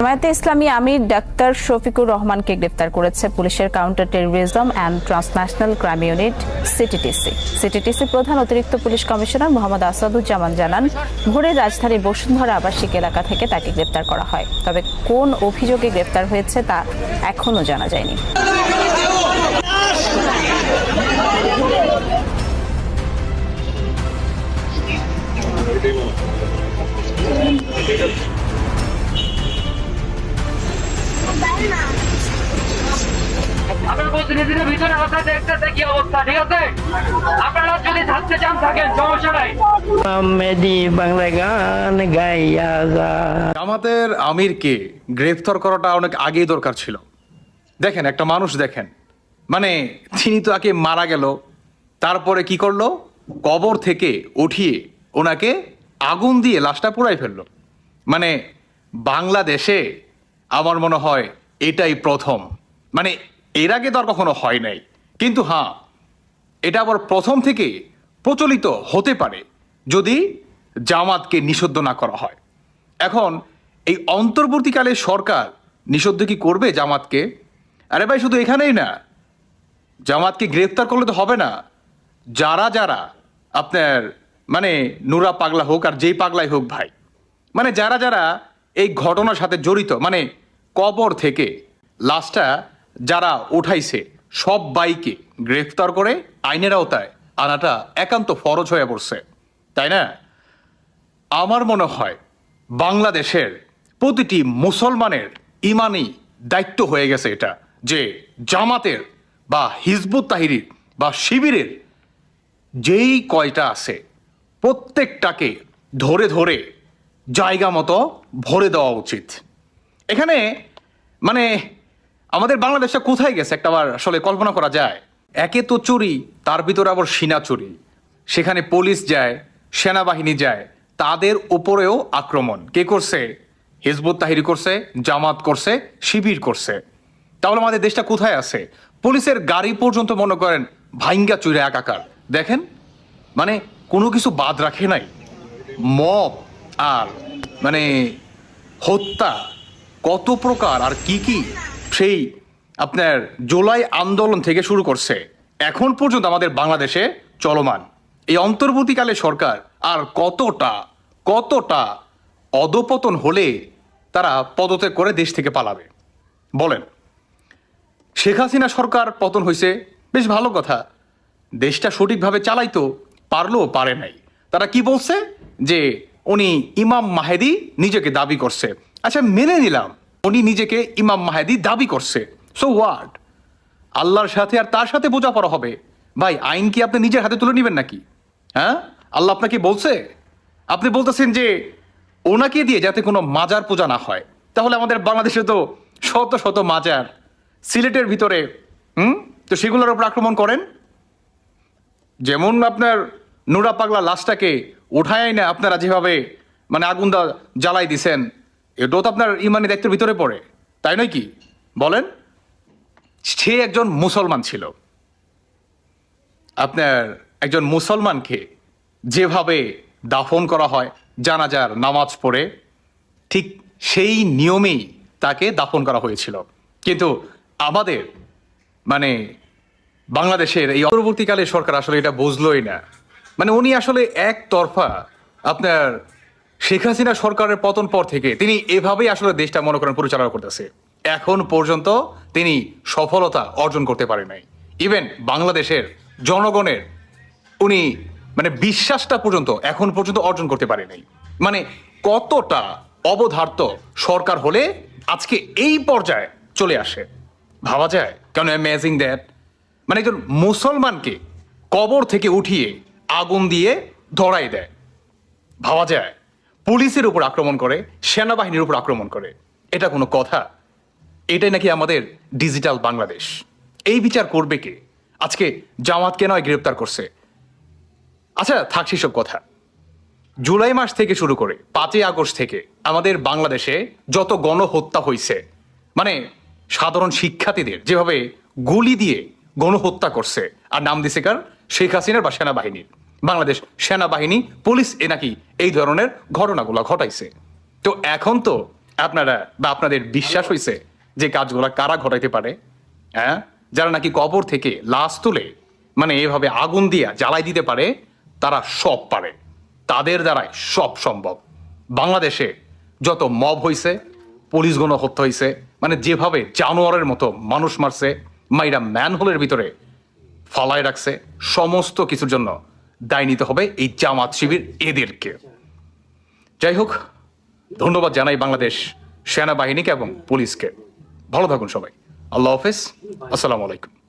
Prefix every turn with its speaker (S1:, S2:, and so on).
S1: জামায়াতে ইসলামী আমির doctor Shafiqur রহমানকে গ্রেফতার করেছে পুলিশের counter terrorism and transnational crime unit CTTC প্রধান অতিরিক্ত পুলিশ কমিশনার মোহাম্মদ আসাদুজ্জামান জানান, ভোরে রাজধানীর বসুন্ধরা আবাসিক এলাকা থেকে তাকে গ্রেফতার করা হয়। তবে কোন অভিযোগে গ্রেফতার হয়েছে তা এখনো জানা যায়নি।
S2: জামাতের আমিরকে গ্রেফতার করাটা অনেক আগেই দরকার ছিল। দেখেন, একটা মানুষ দেখেন, মানে তিনি তো আগে মারা গেল, তারপরে কি করলো, কবর থেকে উঠিয়ে ওনাকে আগুন দিয়ে লাশটা পুড়াই ফেললো। মানে বাংলাদেশে আমার মনে হয় এটাই প্রথম, মানে এর আগে তো আর কখনো হয় নাই। কিন্তু হ্যাঁ, এটা আবার প্রথম থেকে প্রচলিত হতে পারে যদি জামাতকে নিষিদ্ধ না করা হয়। এখন এই অন্তর্বর্তীকালে সরকার নিষিদ্ধ কি করবে জামাতকে? আরে ভাই, শুধু এখানেই না, জামাতকে গ্রেফতার করলে তো হবে না। যারা যারা আপনার মানে নুরা পাগলা হোক আর যেই পাগলাই হোক ভাই, মানে যারা যারা এই ঘটনার সাথে জড়িত, মানে কবর থেকে লাশটা যারা উঠাইছে, সব বাইকে গ্রেফতার করে আইনের আওতায় আনাটা একান্ত ফরজ হয়ে পড়ছে, তাই না? আমার মনে হয় বাংলাদেশের প্রতিটি মুসলমানের ইমানি দায়িত্ব হয়ে গেছে এটা, যে জামাতের বা হিজবুত তাহরির বা শিবিরের যেই কয়টা আছে প্রত্যেকটাকে ধরে ধরে জায়গা মতো ভরে দেওয়া উচিত। এখানে মানে আমাদের বাংলাদেশটা কোথায় গেছে একটা আবার আসলে কল্পনা করা যায়। একে তো চুরি, তার ভিতরে আবার সিনা চুরি, সেখানে পুলিশ যায়, সেনাবাহিনী যায়, তাদের উপরেও আক্রমণ কে করছে? হিজবুত তাহরির করছে, জামাত করছে, শিবির করছে। তাহলে আমাদের দেশটা কোথায় আছে? পুলিশের গাড়ি পর্যন্ত মনে করেন ভাইঙ্গা চুরে একাকার। দেখেন, মানে কোনো কিছু বাদ রাখে নাই। মব আর মানে হত্যা কত প্রকার আর কি কি সেই আপনার জুলাই আন্দোলন থেকে শুরু করছে এখন পর্যন্ত আমাদের বাংলাদেশে চলমান। এই অন্তর্বর্তীকালে সরকার আর কতটা কতটা অধপতন হলে তারা পদত্যাগ করে দেশ থেকে পালাবে বলেন? শেখ হাসিনা সরকার পতন হয়েছে, বেশ ভালো কথা, দেশটা সঠিকভাবে চালাইতো, পারলেও পারে নাই। তারা কি বলছে যে উনি ইমাম মাহেদি নিজেকে দাবি করছে। আচ্ছা, মেনে নিলাম উনি নিজেকে ইমাম মাহেদি দাবি করছে, সো হোয়াট? আল্লাহর সাথে আর তার সাথে বোঝাপড়া হবে। ভাই, আইন কি আপনি নিজের হাতে তুলে নেবেন নাকি? হ্যাঁ, আল্লাহ আপনাকে বলছে, আপনি বলতেছেন যে ওনাকে দিয়ে যাতে কোনো মাজার পূজা না হয়। তাহলে আমাদের বাংলাদেশে তো শত শত মাজার, সিলেটের ভিতরে, তো সেগুলোর উপর আক্রমণ করেন। যেমন আপনার নুরা পাগলা লাশটাকে উঠায় না আপনারা যেভাবে মানে আগুন জ্বালাই দিছেন, এটাও তো আপনার ইমানি দায়িত্বের ভিতরে পড়ে, তাই নয় কি? বলেন। সে একজন মুসলমান ছিল, আপনার একজন মুসলমানকে যেভাবে দাফন করা হয় জানাজার নামাজ পড়ে, ঠিক সেই নিয়মেই তাকে দাফন করা হয়েছিল। কিন্তু আমাদের মানে বাংলাদেশের এই পরবর্তীকালে সরকার আসলে এটা বুঝলোই না। মানে উনি আসলে একতরফা আপনার শেখ হাসিনা সরকারের পতন পর থেকে তিনি এভাবেই আসলে দেশটা মনে করেন পরিচালনা করতেছে। এখন পর্যন্ত তিনি সফলতা অর্জন করতে পারে নাই। ইভেন বাংলাদেশের জনগণের উনি মানে বিশ্বাসটা পর্যন্ত এখন পর্যন্ত অর্জন করতে পারে নাই। মানে কতটা অবধার্ত সরকার হলে আজকে এই পর্যায়ে চলে আসে, ভাবা যায়? কেন অ্যামেজিং দ্যাট, মানে একজন মুসলমানকে কবর থেকে উঠিয়ে আগুন দিয়ে ধরাই দেয়, ভাবা যায়? পুলিশের উপর আক্রমণ করে, সেনাবাহিনীর উপর আক্রমণ করে, এটা কোনো কথা? এটাই নাকি আমাদের ডিজিটাল বাংলাদেশ? এই বিচার করবে কে? আজকে জামাতকে নয় গ্রেপ্তার করছে। আচ্ছা, থাক সেসব কথা। জুলাই মাস থেকে শুরু করে 5ই আগস্ট থেকে আমাদের বাংলাদেশে যত গণহত্যা হয়েছে, মানে সাধারণ শিক্ষার্থীদের যেভাবে গুলি দিয়ে গণহত্যা করছে, আর নাম দিছে কার? শেখ হাসিনার বা সেনাবাহিনীর। বাংলাদেশ সেনাবাহিনী, পুলিশ নাকি এই ধরনের ঘটনাগুলো ঘটাইছে। তো এখন তো আপনারা বা আপনাদের বিশ্বাস হয়েছে যে কাজগুলো কারা ঘটাইতে পারে? হ্যাঁ, যারা নাকি কবর থেকে লাশ তুলে মানে এভাবে আগুন দিয়া জ্বালাই দিতে পারে, তারা সব পারে, তাদের দ্বারাই সব সম্ভব। বাংলাদেশে যত মব হইছে, পুলিশ গণহত্যা হইছে, মানে যেভাবে জানোয়ারের মতো মানুষ মারছে, মাইরা ম্যানহোলের ভিতরে ফালায় রাখছে, সমস্ত কিছুর জন্য দায় নিতে হবে এই জামাত শিবির এদেরকে। যাই হোক, ধন্যবাদ জানাই বাংলাদেশ সেনাবাহিনীকে এবং পুলিশকে। ভালো থাকুন সবাই। আল্লাহ হাফেজ। আসসালামু আলাইকুম।